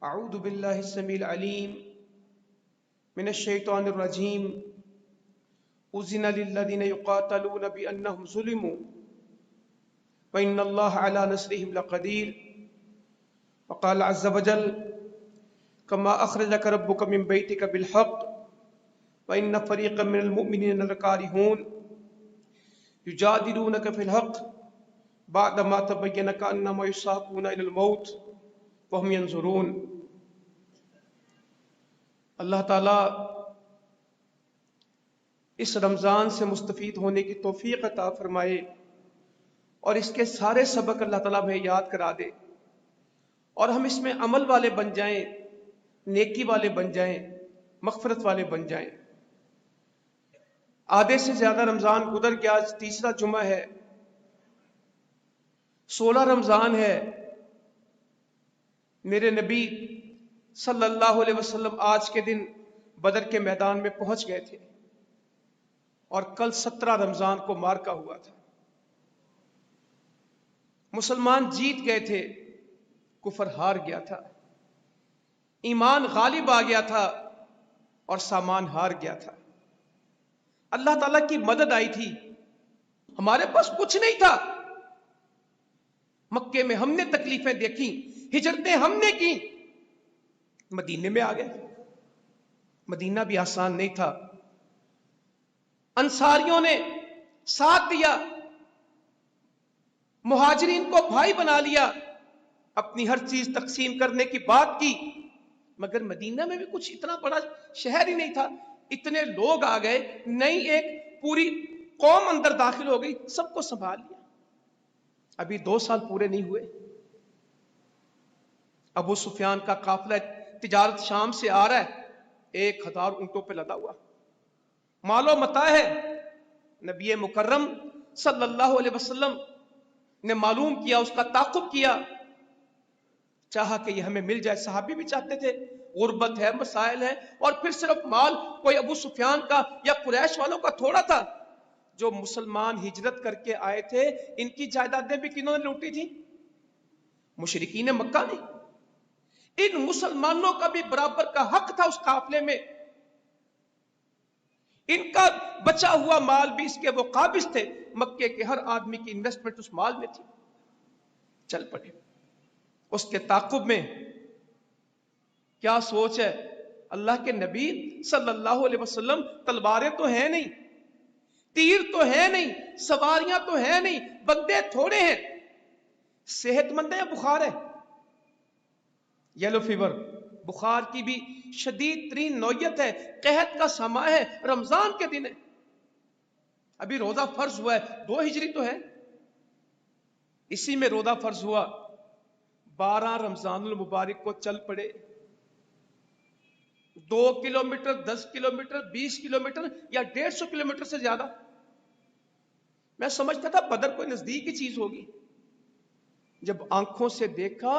اعوذ باللہ السمیع العلیم من الشیطان الرجیم اذن للذین یقاتلون بانہم ظلموا وان اللہ علی نصرہم لقدیر وقال عز وجل کما اخرجک ربک من بیتک بالحق وان فریقا من المؤمنین لکارہون یجادلونک فی الحق بعدما تبین کانما یساقون الی الموت وهم ينظرون۔ اللہ تعالیٰ اس رمضان سے مستفید ہونے کی توفیق عطا فرمائے اور اس کے سارے سبق اللہ تعالیٰ ہمیں یاد کرا دے اور ہم اس میں عمل والے بن جائیں، نیکی والے بن جائیں، مغفرت والے بن جائیں۔ آدھے سے زیادہ رمضان گزر گیا، آج تیسرا جمعہ ہے، 16 رمضان ہے۔ میرے نبی صلی اللہ علیہ وسلم آج کے دن بدر کے میدان میں پہنچ گئے تھے اور کل 17 رمضان کو مارکا ہوا تھا۔ مسلمان جیت گئے تھے، کفر ہار گیا تھا، ایمان غالب آ گیا تھا اور سامان ہار گیا تھا۔ اللہ تعالیٰ کی مدد آئی تھی، ہمارے پاس کچھ نہیں تھا۔ مکے میں ہم نے تکلیفیں دیکھی، ہجرتیں ہم نے کی، مدینے میں آ گئے۔ مدینہ بھی آسان نہیں تھا، انصاریوں نے ساتھ دیا، مہاجرین کو بھائی بنا لیا، اپنی ہر چیز تقسیم کرنے کی بات کی، مگر مدینہ میں بھی کچھ اتنا بڑا شہر ہی نہیں تھا۔ اتنے لوگ آ گئے، نئی ایک پوری قوم اندر داخل ہو گئی، سب کو سنبھال لیا۔ ابھی 2 سال پورے نہیں ہوئے، ابو سفیان کا قافلہ تجارت شام سے آ رہا ہے، 1000 اونٹوں پہ لدا ہوا، مال و متاع ہے۔ نبی مکرم صلی اللہ علیہ وسلم نے معلوم کیا، اس کا تعاقب کیا، چاہا کہ یہ ہمیں مل جائے۔ صحابی بھی چاہتے تھے، غربت ہے، مسائل ہے، اور پھر صرف مال کوئی ابو سفیان کا یا قریش والوں کا تھوڑا تھا۔ جو مسلمان ہجرت کر کے آئے تھے، ان کی جائیدادیں بھی کنہوں نے لوٹی تھی؟ مشرکین مکہ نے۔ ان مسلمانوں کا بھی برابر کا حق تھا اس قافلے میں، ان کا بچا ہوا مال بھی اس کے وہ قابض تھے۔ مکے کے ہر آدمی کی انویسٹمنٹ اس مال میں تھی۔ چل پڑے، اس کے تعاقب میں کیا سوچ ہے اللہ کے نبی صلی اللہ علیہ وسلم؟ تلواریں تو ہیں نہیں، تیر تو ہے نہیں، سواریاں تو ہے نہیں، بندے تھوڑے ہیں، صحت مند ہے یا بخار ہے؟ یلو فیور، بخار کی بھی شدید ترین نوعیت ہے، قحط کا سما ہے، رمضان کے دن ہے، ابھی روزہ فرض ہوا ہے، 2 ہجری تو ہے، اسی میں روزہ فرض ہوا، 12 رمضان المبارک کو چل پڑے۔ 2 کلومیٹر، 10 کلومیٹر، 20 کلومیٹر یا 150 کلومیٹر سے زیادہ؟ میں سمجھتا تھا بدر کوئی نزدیک ہی چیز ہوگی، جب آنکھوں سے دیکھا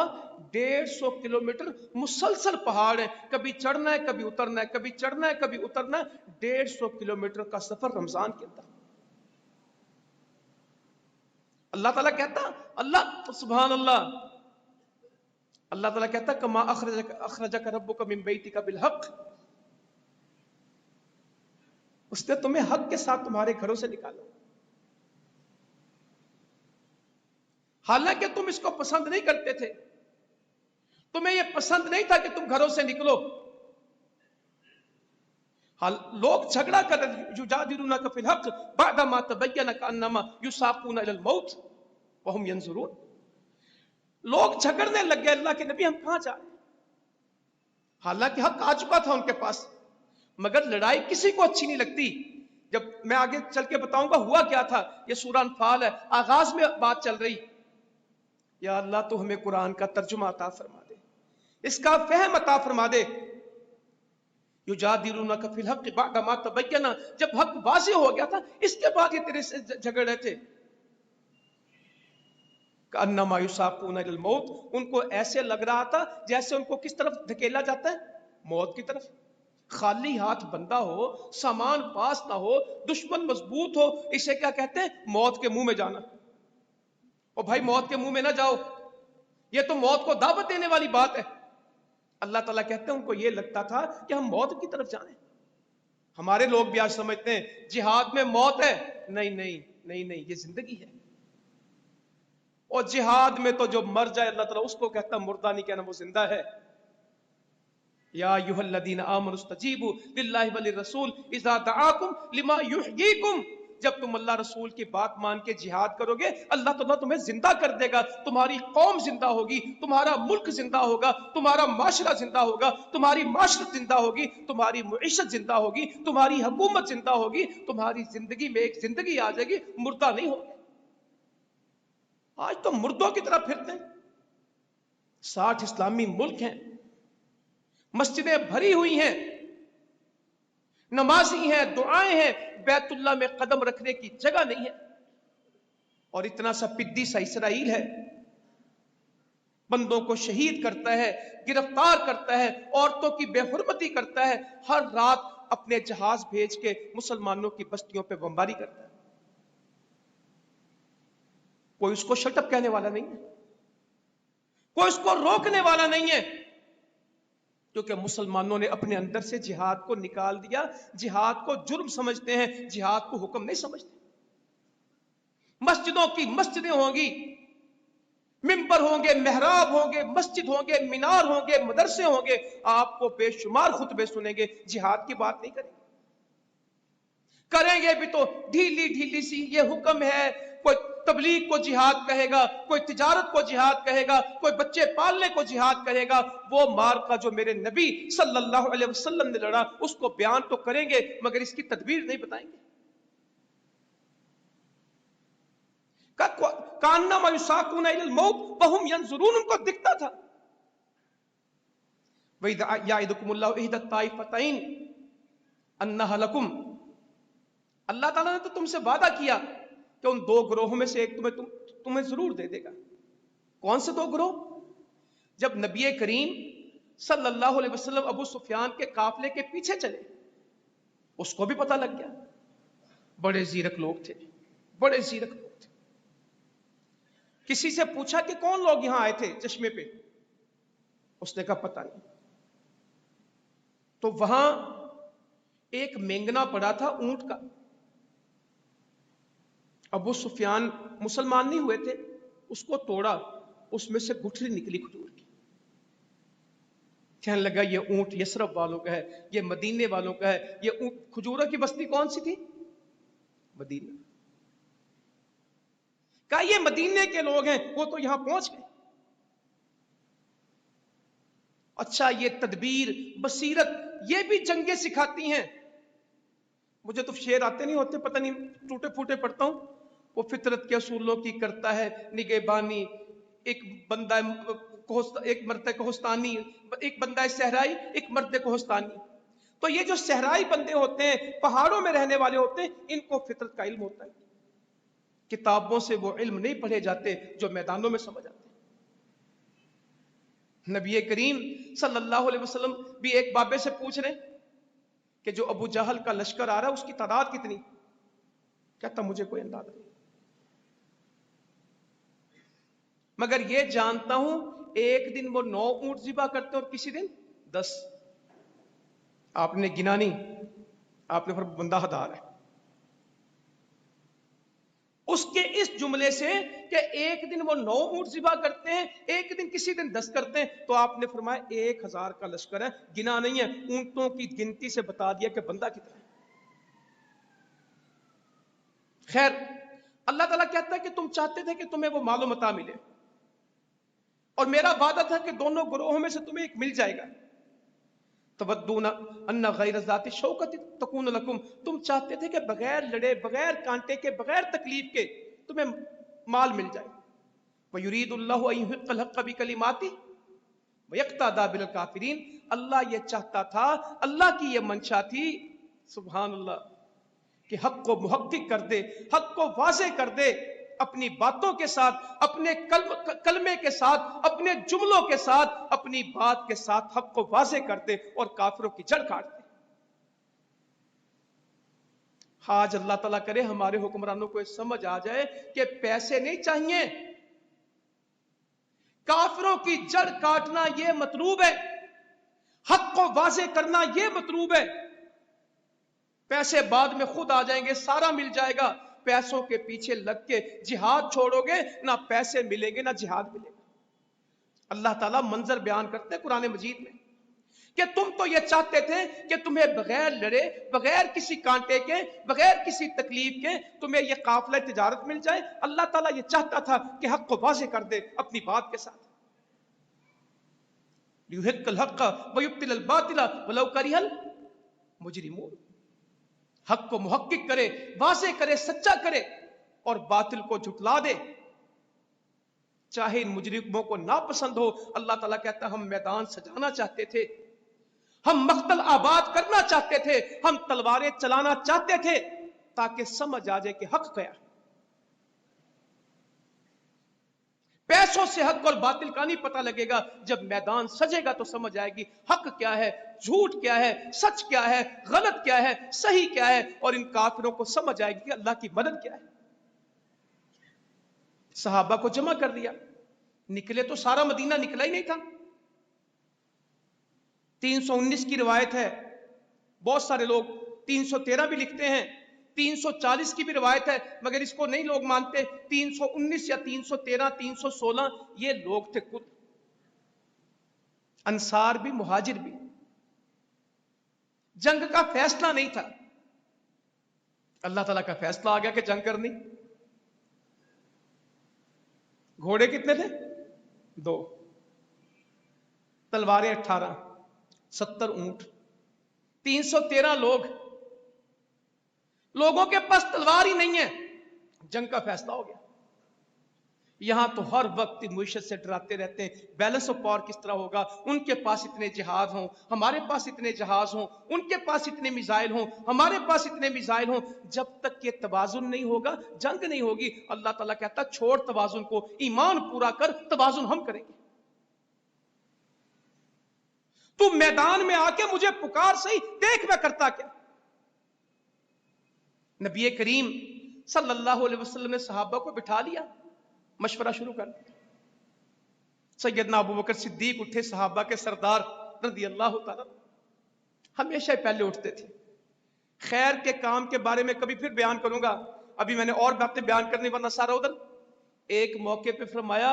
150 کلومیٹر مسلسل پہاڑ ہے، کبھی چڑھنا ہے کبھی اترنا ہے، کبھی چڑھنا ہے کبھی اترنا ہے، 150 کلومیٹر کا سفر رمضان کے اندر۔ اللہ تعالیٰ کہتا، اللہ سبحان اللہ، اللہ تعالیٰ کہتا کما اخرجک ربک من بیتک بالحق، اس نے تمہیں حق کے ساتھ تمہارے گھروں سے نکالا، حالانکہ تم اس کو پسند نہیں کرتے تھے، تمہیں یہ پسند نہیں تھا کہ تم گھروں سے نکلو۔ لوگ جھگڑا کر رہے تھے، یجادلونک فی الحق بعدما تبین کانما یساقون الی الموت وهم ینظرون۔ لوگ جھگڑنے لگ گئے، اللہ کے نبی ہم کہاں جائیں؟ حالانکہ حق آ چکا تھا ان کے پاس، مگر لڑائی کسی کو اچھی نہیں لگتی۔ جب میں آگے چل کے بتاؤں گا ہوا کیا تھا، یہ سورہ انفال ہے، آغاز میں بات چل رہی، یا اللہ تو ہمیں قرآن کا ترجمہ عطا فرما دے، اس کا فہم عطا فرما دے۔ یجادلونک فی الحق بعدما تبین، جب حق واضح ہو گیا تھا، اس کے بعد یہ تیرے سے جھگڑ رہے تھے۔ کانما یساقون الی الموت، ان کو ایسے لگ رہا تھا جیسے ان کو کس طرف دھکیلا جاتا ہے؟ موت کی طرف۔ خالی ہاتھ بندہ ہو، سامان پاس نہ ہو، دشمن مضبوط ہو، اسے کیا کہتے ہیں؟ موت کے منہ میں جانا۔ اور بھائی موت کے منہ میں نہ جاؤ، یہ تو موت کو دعوت دینے والی بات ہے۔ اللہ تعالیٰ کہتے ہیں ان کو یہ لگتا تھا کہ ہم موت کی طرف جائیں. ہمارے لوگ بھی آج سمجھتے ہیں جہاد میں موت ہے. نہیں نہیں نہیں نہیں، یہ زندگی ہے. اور جہاد میں تو جو مر جائے اللہ تعالیٰ اس کو کہتا مردہ نہیں کہنا، وہ زندہ ہے. یا ایھا الذین آمنوا استجیبوا للہ وللرسول اذا دعاکم لما یحییکم. جب تم اللہ رسول کی بات مان کے جہاد کرو گے اللہ تعالیٰ تمہیں زندہ کر دے گا. تمہاری قوم زندہ ہوگی، تمہارا ملک زندہ ہوگا، تمہارا معاشرہ زندہ ہوگا، تمہاری معاشرت زندہ ہوگی، تمہاری معیشت زندہ ہوگی، تمہاری حکومت زندہ ہوگی، تمہاری زندگی میں ایک زندگی آ جائے گی، مردہ نہیں ہوگی. آج تو مردوں کی طرح پھرتے ہیں. 60 اسلامی ملک ہیں، مسجدیں بھری ہوئی ہیں، نمازی ہیں، دعائیں ہیں، بیت اللہ میں قدم رکھنے کی جگہ نہیں ہے. اور اتنا سا پدی سا اسرائیل ہے، بندوں کو شہید کرتا ہے، گرفتار کرتا ہے، عورتوں کی بے حرمتی کرتا ہے، ہر رات اپنے جہاز بھیج کے مسلمانوں کی بستیوں پہ بمباری کرتا ہے. کوئی اس کو شٹ اپ کہنے والا نہیں ہے، کوئی اس کو روکنے والا نہیں ہے، کیونکہ مسلمانوں نے اپنے اندر سے جہاد کو نکال دیا. جہاد کو جرم سمجھتے ہیں، جہاد کو حکم نہیں سمجھتے. مسجدوں کی مسجدیں ہوں گی، منبر ہوں گے، محراب ہوں گے، مسجد ہوں گے، مینار ہوں گے، مدرسے ہوں گے، آپ کو بے شمار خطبے سنیں گے، جہاد کی بات نہیں کریں گے. کریں گے بھی تو ڈھیلی ڈھیلی سی، یہ حکم ہے. کوئی تبلیغ کو جہاد کہے گا، کوئی تجارت کو جہاد کہے گا، کوئی بچے پالنے کو جہاد کہے گا. وہ مارکا جو میرے نبی صلی اللہ علیہ وسلم نے لڑا اس کو بیان تو کریں گے مگر اس کی تدبیر نہیں بتائیں گے. کانما یساقون الی الموت وهم ينظرون، ان کو دکھتا تھا. وَإِذْ یعدکم اللہ احدی الطائفتین انھا لکم. اللہ تعالیٰ نے تو تم سے وعدہ کیا کہ ان 2 گروہوں میں سے ایک تمہیں ضرور دے دے گا. کون سے 2 گروہ؟ جب نبی کریم صلی اللہ علیہ وسلم ابو سفیان کے قافلے کے پیچھے چلے اس کو بھی پتہ لگ گیا. بڑے زیرک لوگ تھے، بڑے زیرک لوگ تھے. کسی سے پوچھا کہ کون لوگ یہاں آئے تھے چشمے پہ؟ اس نے کہا پتہ نہیں. تو وہاں ایک مینگنا پڑا تھا اونٹ کا. ابو سفیان مسلمان نہیں ہوئے تھے، اس کو توڑا، اس میں سے گٹھلی نکلی کھجور کی. کہنے لگا یہ اونٹ یثرب والوں کا ہے، یہ مدینے والوں کا ہے. یہ اونٹ، کھجوروں کی بستی کون سی تھی؟ مدینہ. کہا یہ مدینے کے لوگ ہیں، وہ تو یہاں پہنچ گئے. اچھا یہ تدبیر، بصیرت، یہ بھی جنگیں سکھاتی ہیں. مجھے تو شعر آتے نہیں ہوتے، پتہ نہیں ٹوٹے پھوٹے پڑھتا ہوں. وہ فطرت کے اصولوں کی کرتا ہے نگہبانی، ایک بندہ ایک مرد کوہستانی، ایک بندہ صحرائی، ایک مرد کوہستانی. تو یہ جو صحرائی بندے ہوتے ہیں، پہاڑوں میں رہنے والے ہوتے ہیں، ان کو فطرت کا علم ہوتا ہے. کتابوں سے وہ علم نہیں پڑھے جاتے جو میدانوں میں سمجھ آتے ہیں. نبی کریم صلی اللہ علیہ وسلم بھی ایک بابے سے پوچھ رہے کہ جو ابو جہل کا لشکر آ رہا ہے اس کی تعداد کتنی؟ کہتا مجھے کوئی اندازہ نہیں، مگر یہ جانتا ہوں ایک دن وہ 9 اونٹ ذبح کرتے اور کسی دن 10. آپ نے گنا نہیں، آپ نے پھر بندہ ہدار ہے. اس کے اس جملے سے کہ ایک دن وہ 9 اونٹ ذبح کرتے ہیں، ایک دن کسی دن 10 کرتے ہیں، تو آپ نے فرمایا 1000 کا لشکر ہے. گنا نہیں ہے، اونٹوں کی گنتی سے بتا دیا کہ بندہ کتنا ہے. خیر، اللہ تعالیٰ کہتا ہے کہ تم چاہتے تھے کہ تمہیں وہ مال و متاع ملے، اور میرا وعدہ تھا کہ دونوں گروہوں میں سے تمہیں ایک مل جائے گا. تودون ان غیر ذات شوکت تکون لکم. تم چاہتے تھے کہ بغیر لڑے، بغیر کانٹے کے، بغیر تکلیف کے تمہیں مال مل جائے. وَيُرِيدُ اللَّهُ أَن يُحِقَّ الْحَقَّ بِكَلِمَاتِهِ وَيَقْطَعَ دَابِرَ الْكَافِرِينَ. اللہ یہ چاہتا تھا، اللہ کی یہ منشا تھی، سبحان اللہ، کہ حق کو محقق کر دے، حق کو واضح کر دے، اپنی باتوں کے ساتھ، اپنے کلمے کے ساتھ، اپنے جملوں کے ساتھ، اپنی بات کے ساتھ حق کو واضح کر دے اور کافروں کی جڑ کاٹ دے. آج اللہ تعالیٰ کرے ہمارے حکمرانوں کو سمجھ آ جائے کہ پیسے نہیں چاہیے، کافروں کی جڑ کاٹنا یہ مطلوب ہے. حق کو واضح کرنا یہ مطلوب ہے. پیسے بعد میں خود آ جائیں گے، سارا مل جائے گا. پیسوں کے پیچھے لگ کے جہاد چھوڑو گے، نہ پیسے ملیں گے نہ جہاد ملے گا. اللہ تعالیٰ منظر بیان کرتے ہیں قرآن مجید میں کہ تم تو یہ چاہتے تھے کہ تمہیں بغیر لڑے، بغیر کسی کانٹے کے، بغیر کسی تکلیف کے تمہیں یہ قافلہ تجارت مل جائے. اللہ تعالیٰ یہ چاہتا تھا کہ حق کو واضح کر دے اپنی بات کے ساتھ. لِيُحِقَّ الْحَقَّ وَيُبْطِلَ الْبَاطِلَ وَلَوْ كَرِهَ الْمُجْرِمُونَ. حق کو محقق کرے، واضح کرے، سچا کرے اور باطل کو جھٹلا دے، چاہے ان مجرموں کو ناپسند ہو. اللہ تعالیٰ کہتا ہے ہم میدان سجانا چاہتے تھے، ہم مقتل آباد کرنا چاہتے تھے، ہم تلواریں چلانا چاہتے تھے تاکہ سمجھ آ جائے کہ حق کیا ہے. پیسوں سے حق اور باطل کا نہیں پتہ لگے گا، جب میدان سجے گا تو سمجھ آئے گی حق کیا ہے، جھوٹ کیا ہے، سچ کیا ہے، غلط کیا ہے، صحیح کیا ہے. اور ان کافروں کو سمجھ آئے گی کہ اللہ کی مدد کیا ہے. صحابہ کو جمع کر دیا، نکلے تو سارا مدینہ نکلا ہی نہیں تھا. 319 کی روایت ہے، بہت سارے لوگ 313 بھی لکھتے ہیں، 340 کی بھی روایت ہے، مگر اس کو نہیں لوگ مانتے. 319 یا 313 316 یہ لوگ تھے خود، انصار بھی مہاجر بھی. جنگ کا فیصلہ نہیں تھا، اللہ تعالیٰ کا فیصلہ آ گیا کہ جنگ کرنی. گھوڑے کتنے تھے؟ 2، تلواریں 18، 70 اونٹ، 313 لوگ. لوگوں کے پاس تلوار ہی نہیں ہے، جنگ کا فیصلہ ہو گیا. یہاں تو ہر وقت معیشت سے ڈراتے رہتے ہیں، بیلنس آف پاور کس طرح ہوگا، ان کے پاس اتنے جہاز ہوں، ہمارے پاس اتنے جہاز ہوں، ان کے پاس اتنے میزائل ہوں، ہمارے پاس اتنے میزائل ہوں. جب تک یہ توازن نہیں ہوگا جنگ نہیں ہوگی. اللہ تعالیٰ کہتا چھوڑ توازن کو، ایمان پورا کر، توازن ہم کریں گے. تو میدان میں آ کے مجھے پکار صحیح، دیکھ میں کرتا کیا. نبی کریم صلی اللہ علیہ وسلم نے صحابہ کو بٹھا لیا، مشورہ شروع کر دیا. سیدنا ابو بکر صدیق اٹھے، صحابہ کے سردار رضی اللہ تعالیٰ، ہمیشہ پہلے اٹھتے تھے. خیر کے کام کے بارے میں کبھی پھر بیان کروں گا، ابھی میں نے اور باتیں بیان کرنی ورنہ سارا ادھر. ایک موقع پہ فرمایا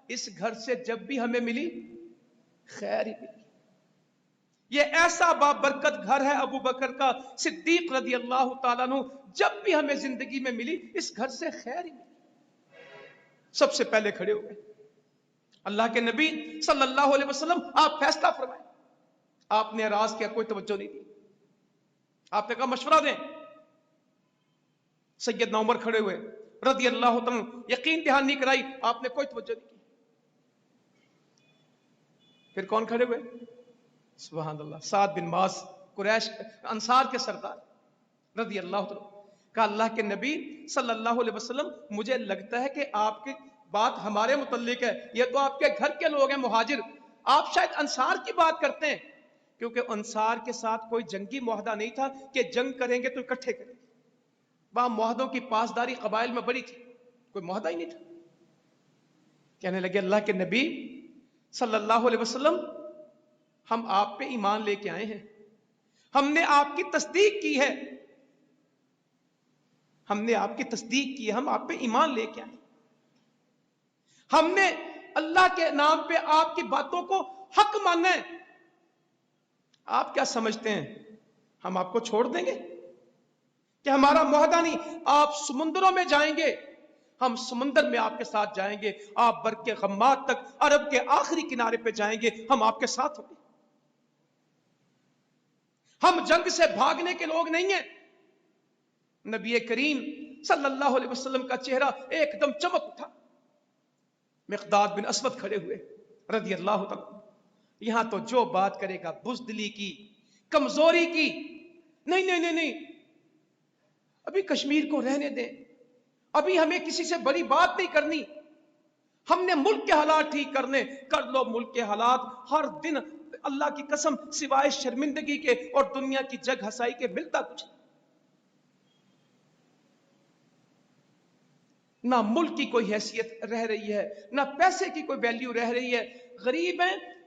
اس گھر سے جب بھی ہمیں ملی خیر ہی ملی. یہ ایسا بابرکت گھر ہے ابو بکر کا صدیق رضی اللہ تعالیٰ عنہ، جب بھی ہمیں زندگی میں ملی اس گھر سے خیر ہی ملی. سب سے پہلے کھڑے ہوئے. اللہ کے نبی صلی اللہ علیہ وسلم آپ فیصلہ فرمائیں. آپ نے اعراض کیا، کوئی توجہ نہیں دی. آپ نے کہا مشورہ دیں. سیدنا عمر کھڑے ہوئے رضی اللہ تعالیٰ، یقین دہانی کرائی، آپ نے کوئی توجہ نہیں کی. پھر کون کھڑے ہوئے؟ سبحان اللہ، سعد بن معاذ، قریش انصار کے سردار رضی اللہ تعالیٰ. کہا اللہ کے نبی صلی اللہ علیہ وسلم مجھے لگتا ہے کہ آپ کی بات ہمارے متعلق ہے، یہ تو آپ کے گھر کے لوگ ہیں مہاجر، آپ شاید انصار کی بات کرتے ہیں. کیونکہ انصار کے ساتھ کوئی جنگی معاہدہ نہیں تھا کہ جنگ کریں گے تو اکٹھے کریں گے. وہاں معاہدوں کی پاسداری قبائل میں بڑی تھی، کوئی معاہدہ ہی نہیں تھا. کہنے لگے اللہ کے نبی صلی اللہ علیہ وسلم ہم آپ پہ ایمان لے کے آئے ہیں، ہم نے آپ کی تصدیق کی ہے، ہم نے آپ کی تصدیق کی ہے، ہم آپ پہ ایمان لے کے آئے. ہم نے اللہ کے نام پہ آپ کی باتوں کو حق ماننا ہے. آپ کیا سمجھتے ہیں ہم آپ کو چھوڑ دیں گے؟ کہ ہمارا معاہدہ نہیں، آپ سمندروں میں جائیں گے، ہم سمندر میں آپ کے ساتھ جائیں گے، آپ برق کے غمات تک عرب کے آخری کنارے پہ جائیں گے، ہم آپ کے ساتھ ہوں گے. ہم جنگ سے بھاگنے کے لوگ نہیں ہیں. نبی کریم صلی اللہ علیہ وسلم کا چہرہ ایک دم چمک اٹھا. مقداد بن اسود کھڑے ہوئے رضی اللہ تعالیٰ. یہاں تو جو بات کرے گا بزدلی کی، کمزوری کی. نہیں نہیں نہیں نہیں، ابھی کشمیر کو رہنے دیں، ابھی ہمیں کسی سے بڑی بات نہیں کرنی، ہم نے ملک کے حالات ٹھیک کرنے. کر لو ملک کے حالات، ہر دن اللہ کی قسم سوائے شرمندگی کے اور دنیا کی جگ ہسائی کے ملتا کچھ. نہ ملک کی کوئی حیثیت رہ رہی ہے، نہ پیسے کی کوئی ویلیو رہ رہی ہے. غریب ہیں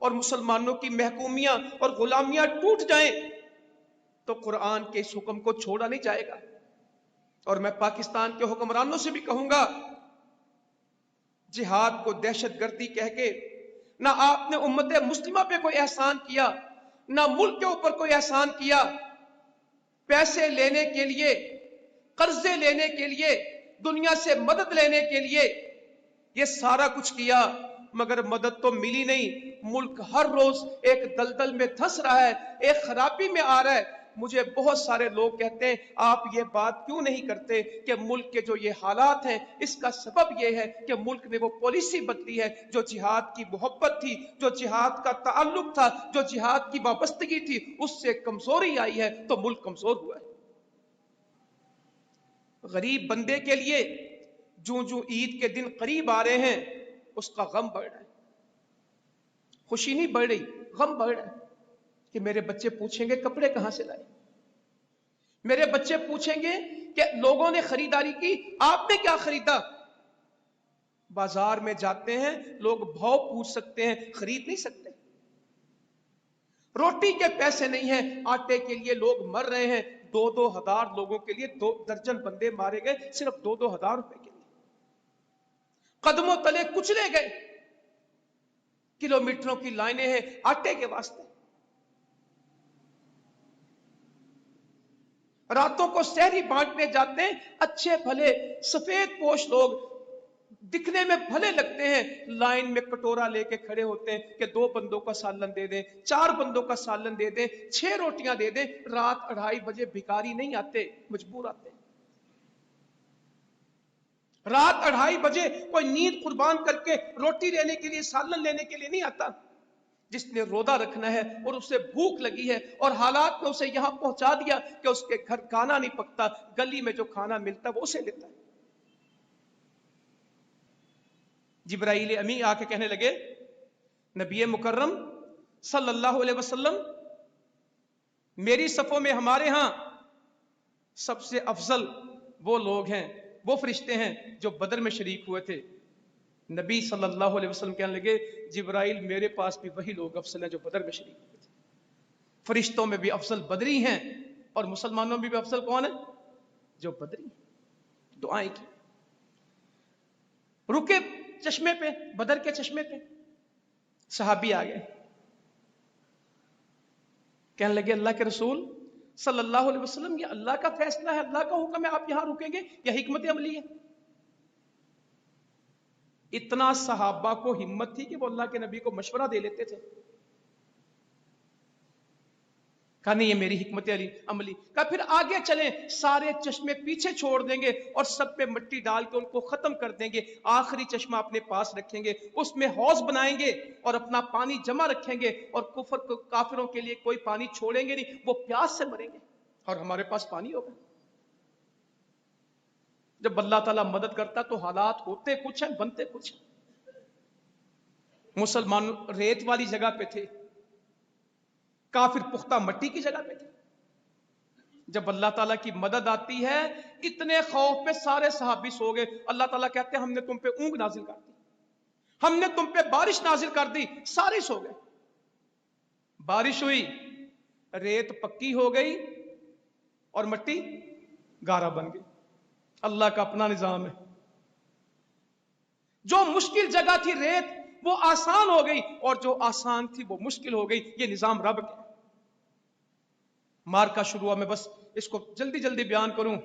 اور مسلمانوں کی محکومیاں اور غلامیاں ٹوٹ جائیں تو قرآن کے اس حکم کو چھوڑا نہیں جائے گا. اور میں پاکستان کے حکمرانوں سے بھی کہوں گا، جہاد کو دہشت گردی کہہ کے نہ آپ نے امت مسلمہ پہ کوئی احسان کیا، نہ ملک کے اوپر کوئی احسان کیا. پیسے لینے کے لیے، قرضے لینے کے لیے، دنیا سے مدد لینے کے لیے یہ سارا کچھ کیا، مگر مدد تو ملی نہیں. ملک ہر روز ایک دلدل میں دھس رہا ہے، ایک خرابی میں آ رہا ہے. مجھے بہت سارے لوگ کہتے ہیں آپ یہ بات کیوں نہیں کرتے کہ ملک کے جو یہ حالات ہیں اس کا سبب یہ ہے کہ ملک نے وہ پالیسی بدلی ہے. جو جہاد کی محبت تھی، جو جہاد کا تعلق تھا، جو جہاد کی وابستگی تھی، اس سے کمزوری آئی ہے تو ملک کمزور ہوا ہے. غریب بندے کے لیے جوں جوں عید کے دن قریب آ رہے ہیں اس کا غم بڑھ رہا ہے. خوشی نہیں بڑھ رہی، غم بڑھ رہا ہے کہ میرے بچے پوچھیں گے کپڑے کہاں سے لائے، میرے بچے پوچھیں گے کہ لوگوں نے خریداری کی، آپ نے کیا خریدا. بازار میں جاتے ہیں لوگ بھاؤ پوچھ سکتے ہیں، خرید نہیں سکتے. روٹی کے پیسے نہیں ہیں، آٹے کے لیے لوگ مر رہے ہیں. 2,000 لوگوں کے لیے 2 درجن بندے مارے گئے صرف 2,000 روپے کے لیے. قدموں تلے کچلے گئے، کلومیٹروں کی لائنیں ہیں آٹے کے واسطے. راتوں کو سحری بانٹنے جاتے ہیں، اچھے بھلے سفید پوش لوگ دکھنے میں بھلے لگتے ہیں، لائن میں کٹورا لے کے کھڑے ہوتے ہیں کہ 2 بندوں کا سالن دے دیں، 4 بندوں کا سالن دے دیں، 6 روٹیاں دے دیں. رات 2:30 بجے بھکاری نہیں آتے، مجبور آتے ہیں. رات 2:30 بجے کوئی نیند قربان کر کے روٹی لینے کے لیے، سالن لینے کے لیے نہیں آتا. جس نے روزہ رکھنا ہے اور اسے بھوک لگی ہے اور حالات نے اسے یہاں پہنچا دیا کہ اس کے گھر کھانا نہیں پکتا، گلی میں جو کھانا ملتا ہے وہ اسے لیتا ہے. جبرائیل امی آ کے کہنے لگے نبی مکرم صلی اللہ علیہ وسلم، میری صفوں میں ہمارے ہاں سب سے افضل وہ لوگ ہیں، وہ فرشتے ہیں جو بدر میں شریک ہوئے تھے. نبی صلی اللہ علیہ وسلم کہنے لگے جبرائیل میرے پاس بھی وہی لوگ افضل ہیں جو بدر میں شریک ہوئے تھے. فرشتوں میں بھی افضل بدری ہیں اور مسلمانوں میں بھی افضل کون ہے؟ جو بدری ہیں. دعائیں کی، رکے چشمے پہ، بدر کے چشمے پہ. صحابی آ گئے، کہنے لگے اللہ کے رسول صلی اللہ علیہ وسلم یہ اللہ کا فیصلہ ہے، اللہ کا حکم ہے، آپ یہاں رکیں گے، یہ حکمت عملی ہے. اتنا صحابہ کو ہمت تھی کہ وہ اللہ کے نبی کو مشورہ دے لیتے تھے. کہا نہیں یہ میری حکمت عملی. کہا پھر آگے چلیں، سارے چشمے پیچھے چھوڑ دیں گے اور سب پہ مٹی ڈال کے ان کو ختم کر دیں گے، آخری چشمہ اپنے پاس رکھیں گے، اس میں حوض بنائیں گے اور اپنا پانی جمع رکھیں گے اور کافروں کے لیے کوئی پانی چھوڑیں گے نہیں، وہ پیاس سے مریں گے اور ہمارے پاس پانی ہوگا. جب اللہ تعالیٰ مدد کرتا تو حالات ہوتے کچھ ہیں، بنتے کچھ ہیں. مسلمان ریت والی جگہ پہ تھے، کافر پختہ مٹی کی جگہ پہ تھے. جب اللہ تعالیٰ کی مدد آتی ہے، اتنے خوف میں سارے صحابی سو گئے. اللہ تعالیٰ کہتے ہیں ہم نے تم پہ اونگ نازل کر دی، ہم نے تم پہ بارش نازل کر دی، سارے سو گئے. بارش ہوئی، ریت پکی ہو گئی اور مٹی گارا بن گئی. اللہ کا اپنا نظام ہے. جو مشکل جگہ تھی ریت وہ آسان ہو گئی اور جو آسان تھی وہ مشکل ہو گئی. یہ نظام رب کا. مارکا شروع ہوا، میں بس اس کو جلدی جلدی بیان کروں.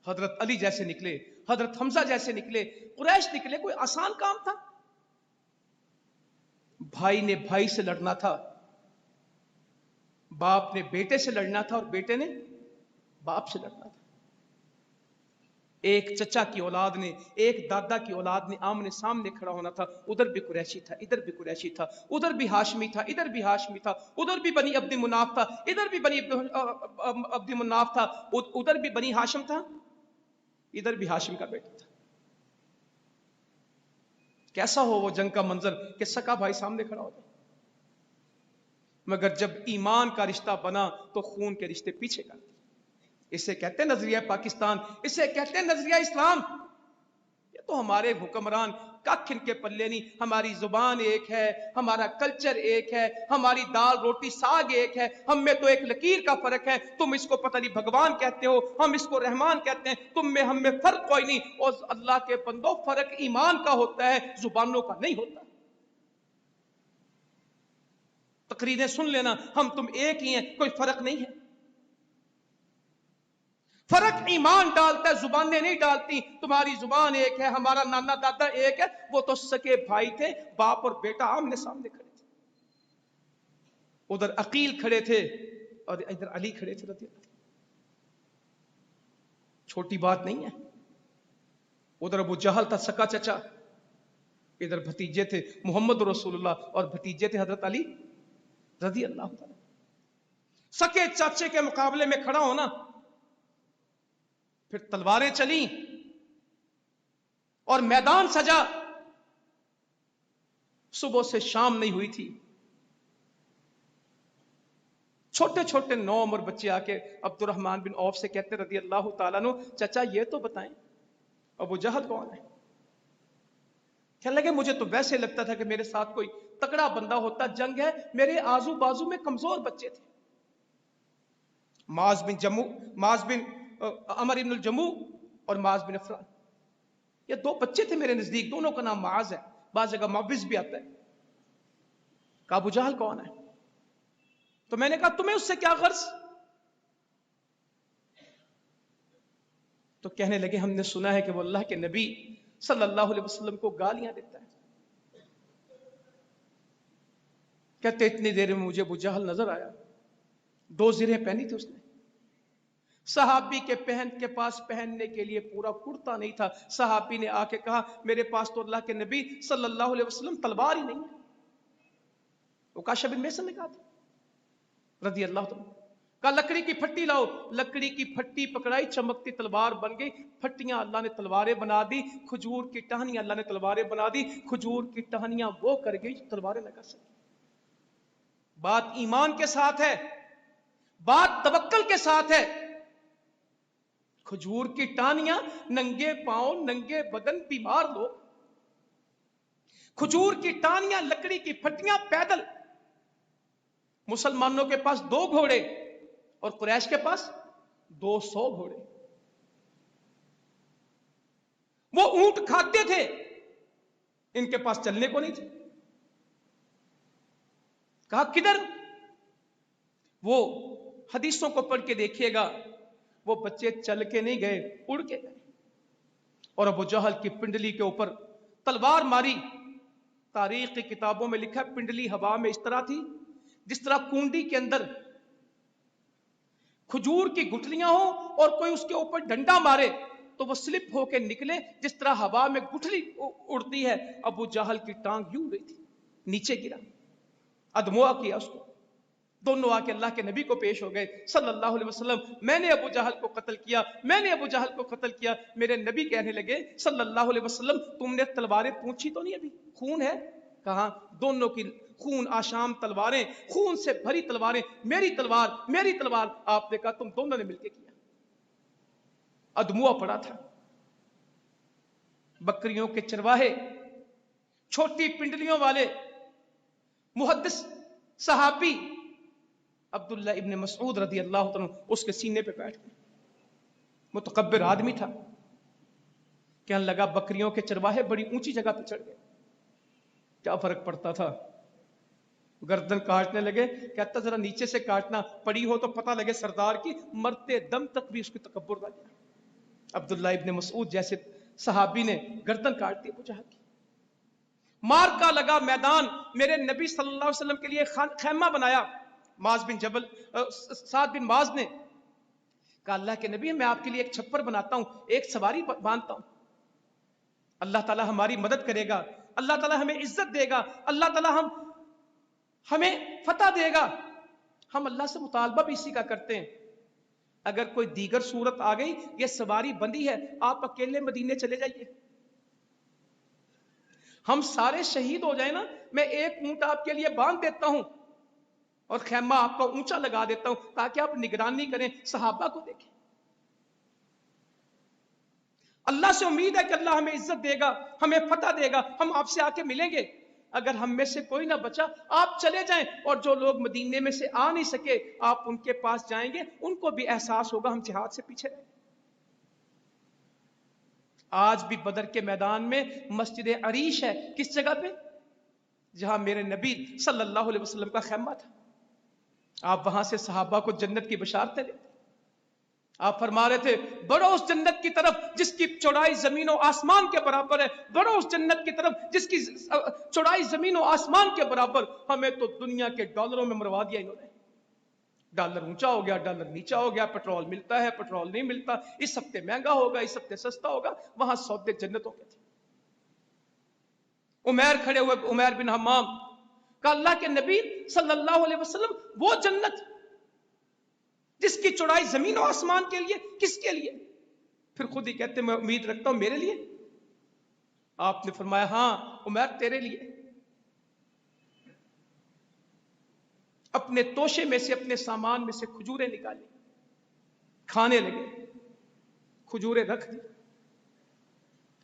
حضرت علی جیسے نکلے، حضرت حمزہ جیسے نکلے، قریش نکلے. کوئی آسان کام تھا؟ بھائی نے بھائی سے لڑنا تھا، باپ نے بیٹے سے لڑنا تھا اور بیٹے نے باپ سے لڑنا تھا. ایک چچا کی اولاد نے، ایک دادا کی اولاد نے آمنے سامنے کھڑا ہونا تھا. ادھر بھی قریشی تھا، ادھر بھی قریشی تھا، ادھر بھی ہاشمی تھا، ادھر بھی ہاشمی تھا، ادھر بھی بنی عبد مناف تھا، ادھر بھی بنی عبد مناف تھا، ادھر بھی بنی ہاشم تھا، ادھر بھی ہاشم کا بیٹا تھا. کیسا ہو وہ جنگ کا منظر کہ سکا بھائی سامنے کھڑا ہوتا. مگر جب ایمان کا رشتہ بنا تو خون کے رشتے پیچھے کر دیے. اسے کہتے ہیں نظریہ پاکستان، اسے کہتے ہیں نظریہ اسلام. یہ تو ہمارے حکمران کخ ان کے پلے نہیں. ہماری زبان ایک ہے, ہمارا کلچر ایک ہے, ہماری دال روٹی ساگ ایک ہے, ہم میں تو ایک لکیر کا فرق ہے. تم اس کو پتہ نہیں بھگوان کہتے ہو, ہم اس کو رحمان کہتے ہیں, تم میں ہم میں فرق کوئی نہیں. اور اللہ کے بندوں فرق ایمان کا ہوتا ہے, زبانوں کا نہیں ہوتا. تقریریں سن لینا, ہم تم ایک ہی ہیں, کوئی فرق نہیں ہے. فرق ایمان ڈالتا ہے, زبانیں نہیں ڈالتی. تمہاری زبان ایک ہے, ہمارا نانا دادا ایک ہے. وہ تو سکے بھائی تھے, باپ اور بیٹا آمنے سامنے کھڑے تھے. ادھر عقیل کھڑے تھے اور ادھر علی کھڑے تھے رضی اللہ. چھوٹی بات نہیں ہے. ادھر ابو جہل تھا سکا چچا, ادھر بھتیجے تھے محمد رسول اللہ اور بھتیجے تھے حضرت علی رضی اللہ تعالی. سکے چاچے کے مقابلے میں کھڑا ہونا, پھر تلواریں چلیں اور میدان سجا. صبح سے شام نہیں ہوئی تھی, چھوٹے چھوٹے 9 عمر بچے آ کے عبد الرحمن بن عوف سے کہتے رضی اللہ تعالیٰ عنہ, چچا یہ تو بتائیں ابو جہل کون ہے؟ کہنے لگے مجھے تو ویسے لگتا تھا کہ میرے ساتھ کوئی تکڑا بندہ ہوتا, جنگ ہے, میرے آزو بازو میں کمزور بچے تھے. معاذ بن عمر بن الجموع اور معاذ بن عفران, یہ 2 بچے تھے میرے نزدیک, دونوں کا نام معاذ ہے, بعض جگہ معوذ بھی آتا ہے. کہا ابو جہل کون ہے؟ تو میں نے کہا تمہیں اس سے کیا غرض؟ تو کہنے لگے ہم نے سنا ہے کہ وہ اللہ کے نبی صلی اللہ علیہ وسلم کو گالیاں دیتا ہے. کہتے اتنی دیر میں مجھے ابو جہل نظر آیا, 2 زرہیں پہنی تھی اس نے. صحابی کے پاس پہننے کے لیے پورا کرتا نہیں تھا. صحابی نے آ کے کہا میرے پاس تو اللہ کے نبی صلی اللہ علیہ وسلم تلوار ہی نہیں ہے. عکاشہ بن محصن نے کہا تھا رضی اللہ تعالیٰ, کہا لکڑی کی پھٹی لاؤ. لکڑی کی پھٹی پکڑائی, چمکتی تلوار بن گئی. پھٹیاں اللہ نے تلواریں بنا دی. کھجور کی ٹہنیاں اللہ نے تلواریں بنا دی. کھجور کی ٹہنیاں وہ کر گئی جو تلواریں لگا سکی. بات ایمان کے ساتھ ہے, بات توکل کے ساتھ ہے. کھجور کی ٹہنیاں, ننگے پاؤں ننگے بدن بیمار لوگ, کھجور کی ٹہنیاں, لکڑی کی پھٹیاں, پیدل. مسلمانوں کے پاس 2 گھوڑے اور قریش کے پاس 200 گھوڑے. وہ اونٹ کھاتے تھے, ان کے پاس چلنے کو نہیں تھے. کہا کدھر؟ وہ حدیثوں کو پڑھ کے دیکھیے گا, وہ بچے چل کے نہیں گئے, اڑ کے گئے. اور ابو جہل کی پنڈلی کے اوپر تلوار ماری. تاریخ کی کتابوں میں لکھا ہے پنڈلی ہوا میں اس طرح تھی جس طرح کنڈی کے اندر کھجور کی گٹھلیاں ہوں اور کوئی اس کے اوپر ڈنڈا مارے تو وہ سلپ ہو کے نکلے, جس طرح ہوا میں گٹھلی اڑتی ہے. ابو جہل کی ٹانگ یوں رہی تھی, نیچے گرا, ادموا کیا اس کو. دونوں آ کے اللہ کے نبی کو پیش ہو گئے صلی اللہ علیہ وسلم, میں نے ابو جہل کو قتل کیا, میں نے ابو جہل کو قتل کیا. میرے نبی کہنے لگے صلی اللہ علیہ وسلم تم نے تلواریں پوچھی تو نہیں, ابھی خون ہے؟ کہاں دونوں کی خون آشام تلواریں, خون سے بھری تلواریں, میری تلوار میری تلوار. آپ نے کہا تم دونوں نے مل کے کیا. ادموا پڑا تھا. بکریوں کے چرواہے, چھوٹی پنڈلیوں والے, محدث صحابی عبداللہ ابن مسعود رضی اللہ عنہ اس کے سینے پہ بیٹھ گئے. متکبر آدمی تھا, کہنے لگا بکریوں کے چرواہے بڑی اونچی جگہ پہ چڑھ گئے, کیا فرق پڑتا تھا. گردن کاٹنے لگے, کہتا ذرا نیچے سے کاٹنا, پڑی ہو تو پتہ لگے سردار کی. مرتے دم تک بھی اس کی تکبر نہ گیا. عبداللہ ابن مسعود جیسے صحابی نے گردن کاٹ دی ابو جہل کی. مار کا لگا میدان, میرے نبی صلی اللہ علیہ وسلم کے لیے خیمہ بنایا. سعد بن معاذ نے کہا اللہ کے نبی میں آپ کے لیے ایک چھپر بناتا ہوں, ایک سواری باندھتا ہوں, اللہ تعالی ہماری مدد کرے گا, اللہ تعالی ہمیں عزت دے گا, اللہ تعالی ہمیں فتح دے گا. ہم اللہ سے مطالبہ بھی اسی کا کرتے ہیں. اگر کوئی دیگر صورت آ گئی, یہ سواری بندی ہے, آپ اکیلے مدینے چلے جائیے. ہم سارے شہید ہو جائیں نا, میں ایک اونٹ آپ کے لیے باندھ دیتا ہوں اور خیمہ آپ کو اونچا لگا دیتا ہوں تاکہ آپ نگرانی کریں, صحابہ کو دیکھیں. اللہ سے امید ہے کہ اللہ ہمیں عزت دے گا، ہمیں فتح دے گا، ہم آپ سے آ کے ملیں گے۔ اگر ہم میں سے کوئی نہ بچا آپ چلے جائیں، اور جو لوگ مدینے میں سے آ نہیں سکے آپ ان کے پاس جائیں گے، ان کو بھی احساس ہوگا ہم جہاد سے پیچھے رہے۔ آج بھی بدر کے میدان میں مسجد عریش ہے، کس جگہ پہ؟ جہاں میرے نبی صلی اللہ علیہ وسلم کا خیمہ تھا۔ آپ وہاں سے صحابہ کو جنت کی بشارتیں دیتے۔ آپ فرما رہے تھے بڑھو اس جنت کی طرف جس کی چوڑائی زمین و آسمان کے برابر ہے، بڑھو اس جنت کی طرف جس کی چوڑائی زمین و آسمان کے برابر۔ ہمیں تو دنیا کے ڈالروں میں مروا دیا انہوں نے، ڈالر اونچا ہو گیا، ڈالر نیچا ہو گیا، پیٹرول ملتا ہے، پیٹرول نہیں ملتا، اس ہفتے مہنگا ہوگا، اس ہفتے سستا ہوگا۔ وہاں سودے جنتوں کے تھے۔ عمیر کھڑے ہوئے، عمیر بن حمام کہ اللہ کے نبی صلی اللہ علیہ وسلم وہ جنت جس کی چوڑائی زمین و آسمان کے لیے، کس کے لیے؟ پھر خود ہی کہتے میں امید رکھتا ہوں میرے لیے۔ آپ نے فرمایا ہاں عمیر تیرے لیے۔ اپنے توشے میں سے، اپنے سامان میں سے کھجوریں نکالی، کھانے لگے، کھجوریں رکھ دی،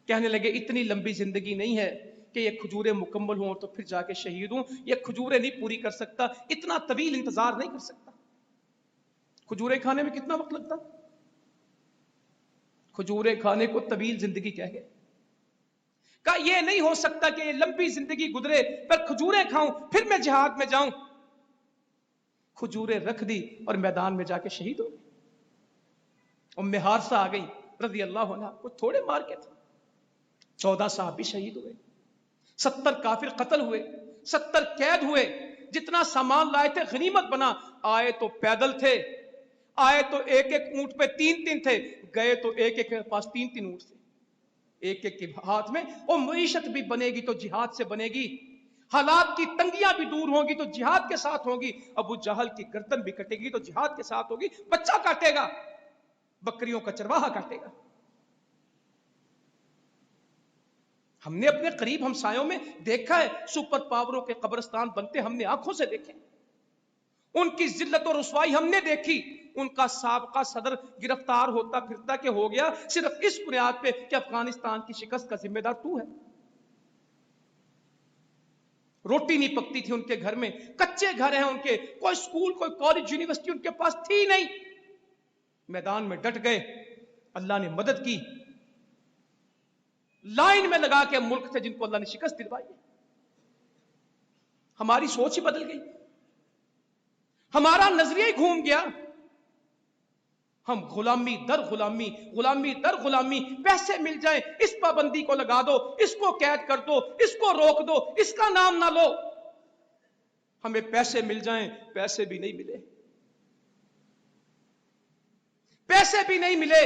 کہنے لگے اتنی لمبی زندگی نہیں ہے کہ یہ کھجوریں مکمل ہوں تو پھر جا کے شہید ہوں، یہ کھجوریں نہیں پوری کر سکتا، اتنا طویل انتظار نہیں کر سکتا۔ کھجوریں کھانے میں کتنا وقت لگتا؟ کھجوریں کھانے کو طویل زندگی کہہ گئے۔ کہا یہ نہیں ہو سکتا کہ یہ لمبی زندگی گزرے پر کھجوریں کھاؤں پھر میں جہاد میں جاؤں۔ کھجوریں رکھ دی اور میدان میں جا کے شہید ہو گئی۔ ام حارثہ آ گئی رضی اللہ عنہ، کچھ تھوڑے مار کے تھے، 14 صحابی شہید ہوئے، 70 کافر قتل ہوئے، 70 قید ہوئے، جتنا سامان لائے تھے غنیمت بنا۔ آئے تو پیدل تھے، آئے تو ایک ایک اونٹ پہ 3 تھے، گئے تو ایک ایک کے پاس 3 اونٹ تھے، ایک ایک کے ہاتھ میں۔ اور معیشت بھی بنے گی تو جہاد سے بنے گی، حالات کی تنگیاں بھی دور ہوں گی تو جہاد کے ساتھ ہوگی۔ ابو جہل کی گردن بھی کٹے گی تو جہاد کے ساتھ ہوگی، بچہ کاٹے گا، بکریوں کا چرواہا کاٹے گا۔ ہم نے اپنے قریب ہمسایوں میں دیکھا ہے سپر پاوروں کے قبرستان بنتے، ہم نے آنکھوں سے دیکھے، ان کی ذلت اور رسوائی ہم نے دیکھی۔ ان کا سابقہ صدر گرفتار ہوتا پھرتا کہ ہو گیا صرف اس بنیاد پہ کہ افغانستان کی شکست کا ذمہ دار تو ہے۔ روٹی نہیں پکتی تھی ان کے گھر میں، کچے گھر ہیں ان کے، کوئی سکول کوئی کالج یونیورسٹی ان کے پاس تھی نہیں، میدان میں ڈٹ گئے، اللہ نے مدد کی، لائن میں لگا کے ملک تھے جن کو اللہ نے شکست دلوائی۔ ہماری سوچ ہی بدل گئی، ہمارا نظریہ ہی گھوم گیا۔ ہم غلامی در غلامی، غلامی در غلامی، پیسے مل جائیں اس پابندی کو لگا دو، اس کو قید کر دو، اس کو روک دو، اس کا نام نہ لو۔ ہمیں پیسے مل جائیں، پیسے بھی نہیں ملے، پیسے بھی نہیں ملے،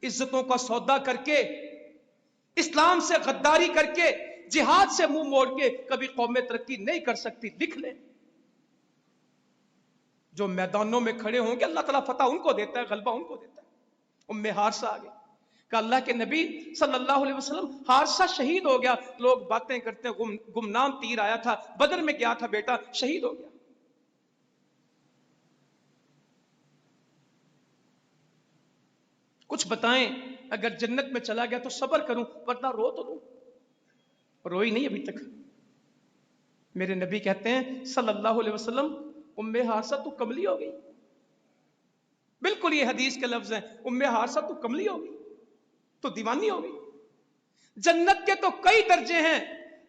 عزتوں کا سودا کر کے، اسلام سے غداری کر کے، جہاد سے منہ موڑ کے کبھی قومیں ترقی نہیں کر سکتی۔ لکھ لیں، جو میدانوں میں کھڑے ہوں گے اللہ تعالیٰ فتح ان کو دیتا ہے، غلبہ ان کو دیتا ہے۔ ام حارثہ آ گئی کہ اللہ کے نبی صلی اللہ علیہ وسلم حارثہ شہید ہو گیا، لوگ باتیں کرتے ہیں گمنام تیر آیا تھا، بدر میں گیا تھا بیٹا، شہید ہو گیا۔ کچھ بتائیں، اگر جنت میں چلا گیا تو صبر کروں ورنہ رو تو لوں۔ روئی نہیں ابھی تک۔ میرے نبی کہتے ہیں صلی اللہ علیہ وسلم ام حارثہ تو کملی ہو گئی، بالکل یہ حدیث کے لفظ ہیں، ام حارثہ تو کملی ہو گئی، تو دیوانی ہو گئی، جنت کے تو کئی درجے ہیں،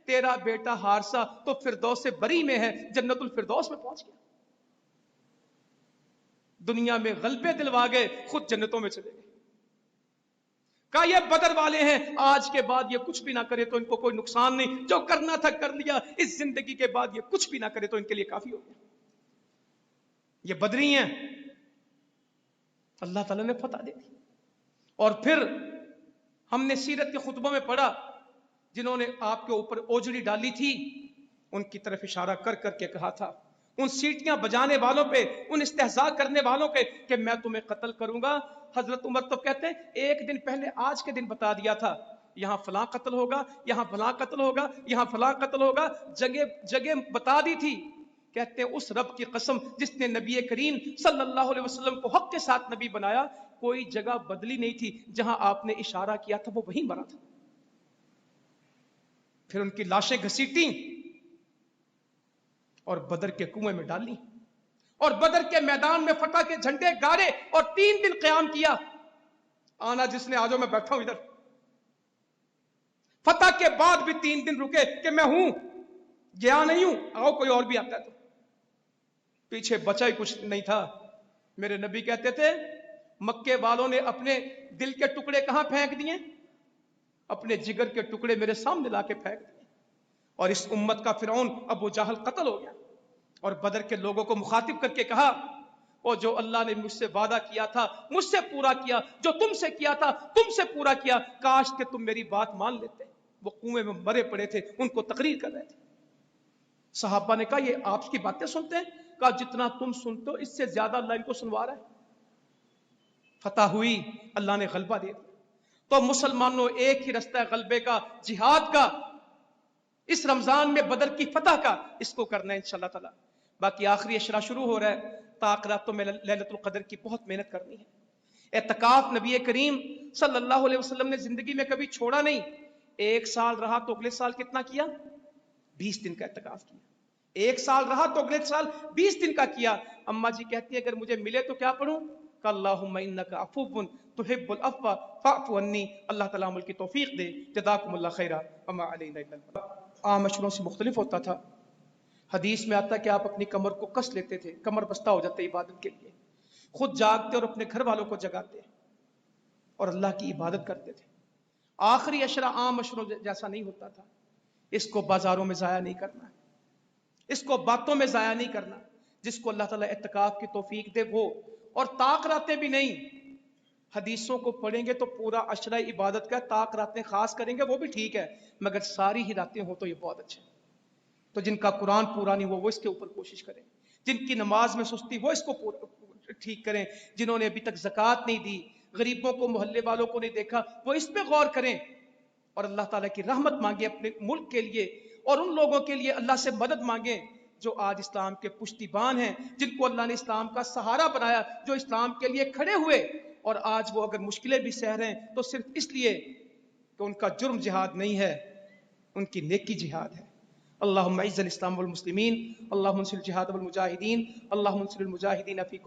تیرا بیٹا حارثہ تو فردوس بری میں ہے، جنت الفردوس میں پہنچ گیا۔ دنیا میں غلبے دلوا گئے، خود جنتوں میں چلے گئے۔ کہا یہ بدر والے ہیں، آج کے بعد یہ کچھ بھی نہ کرے تو ان کو کوئی نقصان نہیں، جو کرنا تھا کر لیا، اس زندگی کے بعد یہ کچھ بھی نہ کرے تو ان کے لیے کافی ہو گیا۔ یہ بدری ہیں، اللہ تعالیٰ نے فتح دے دی۔ اور پھر ہم نے سیرت کے خطبوں میں پڑھا، جنہوں نے آپ کے اوپر اوجڑی ڈالی تھی ان کی طرف اشارہ کر کر کے کہا تھا، ان سیٹیاں بجانے والوں پہ، ان استہزاء کرنے والوں پہ کہ میں تمہیں قتل کروں گا۔ حضرت عمر تو کہتے ہیں ایک دن پہلے آج کے دن بتا دیا تھا، یہاں فلاں قتل ہوگا، یہاں فلاں قتل ہوگا، یہاں فلاں قتل ہوگا، جگہ جگہ بتا دی تھی کہتے ہیں اس رب کی قسم جس نے نبی کریم صلی اللہ علیہ وسلم کو حق کے ساتھ نبی بنایا، کوئی جگہ بدلی نہیں تھی، جہاں آپ نے اشارہ کیا تھا وہ وہیں مرا تھا۔ پھر ان کی لاشیں گھسیٹیں اور بدر کے کنویں میں ڈالی، اور بدر کے میدان میں فتح کے جھنڈے گاڑے اور 3 دن قیام کیا۔ آنا جس نے، آجو میں بیٹھا ہوں ادھر۔ فتح کے بعد بھی 3 دن رکے کہ میں ہوں، گیا نہیں ہوں، آؤ کوئی اور بھی آتا ہے تو۔ پیچھے بچا ہی کچھ نہیں تھا۔ میرے نبی کہتے تھے مکے والوں نے اپنے دل کے ٹکڑے کہاں پھینک دیے؟ اپنے جگر کے ٹکڑے میرے سامنے لا کے پھینک دیے، اور اس امت کا فرعون ابو جہل قتل ہو گیا۔ اور بدر کے لوگوں کو مخاطب کر کے کہا، اور جو اللہ نے مجھ سے وعدہ کیا تھا مجھ سے پورا کیا، جو تم سے کیا تھا تم سے پورا کیا، کاش کہ تم میری بات مان لیتے۔ وہ کنویں میں مرے پڑے تھے، ان کو تقریر کر رہے تھے۔ صحابہ نے کہا یہ آپ کی باتیں سنتے ہیں؟ کہا جتنا تم سنتے ہو اس سے زیادہ اللہ ان کو سنوا رہا ہے۔ فتح ہوئی، اللہ نے غلبہ دے دیا۔ تو مسلمانوں ایک ہی رستہ ہے غلبے کا، جہاد کا، اس رمضان میں بدر کی فتح کا، اس کو کرنا ہے انشاءاللہ تعالی۔ باقی آخری اشرا شروع ہو رہا ہے، طاق راتوں میں لیلۃ القدر کی بہت محنت کرنی ہے۔ اعتکاف نبی کریم صلی اللہ علیہ وسلم نے زندگی میں کبھی چھوڑا نہیں۔ 1 سال رہا تو اگلے سال کتنا کیا؟ 20 دن کا اعتکاف کیا۔ 1 سال رہا تو اگلے سال 20 دن کا کیا۔ اماں جی کہتی ہے اگر مجھے ملے تو کیا پڑھوں؟ کہ اللہم انک عفو تحب العفو فاعف عنی۔ اللہ تعالیٰ عمل کی توفیق دے۔ جزاکم اللہ خیرا وما علینا الا البلاغ۔ عام اشروں سے مختلف ہوتا تھا۔ حدیث میں آتا ہے کہ آپ اپنی کمر کو کس لیتے تھے، کمر بستہ ہو جاتے عبادت کے لیے، خود جاگتے اور اپنے گھر والوں کو جگاتے اور اللہ کی عبادت کرتے تھے۔ آخری اشرا عام اشروں جیسا نہیں ہوتا تھا۔ اس کو بازاروں میں ضائع نہیں کرنا، اس کو باتوں میں ضائع نہیں کرنا۔ جس کو اللہ تعالیٰ اعتکاف کی توفیق دے وہ، اور طاق راتیں بھی نہیں۔ حدیثوں کو پڑھیں گے تو پورا اشرا عبادت کا، طاق راتیں خاص کریں گے وہ بھی ٹھیک ہے، مگر ساری ہی راتیں ہوں تو یہ بہت اچھا ہے۔ تو جن کا قرآن پورا نہیں ہوا وہ اس کے اوپر کوشش کریں، جن کی نماز میں سستی وہ اس کو ٹھیک کریں، جنہوں نے ابھی تک زکوٰۃ نہیں دی، غریبوں کو، محلے والوں کو نہیں دیکھا، وہ اس پہ غور کریں، اور اللہ تعالیٰ کی رحمت مانگیں اپنے ملک کے لیے، اور ان لوگوں کے لیے اللہ سے مدد مانگیں جو آج اسلام کے پشتیبان ہیں، جن کو اللہ نے اسلام کا سہارا بنایا، جو اسلام کے لیے کھڑے ہوئے، اور آج وہ اگر مشکلیں بھی سہ رہے ہیں تو صرف اس لیے کہ ان کا جرم جہاد نہیں ہے، ان کی نیکی جہاد ہے۔ اللہم اعز الاسلام والمسلمین، اللہم انصر الجہاد والمجاہدین، اللہم انصر المجاہدین فی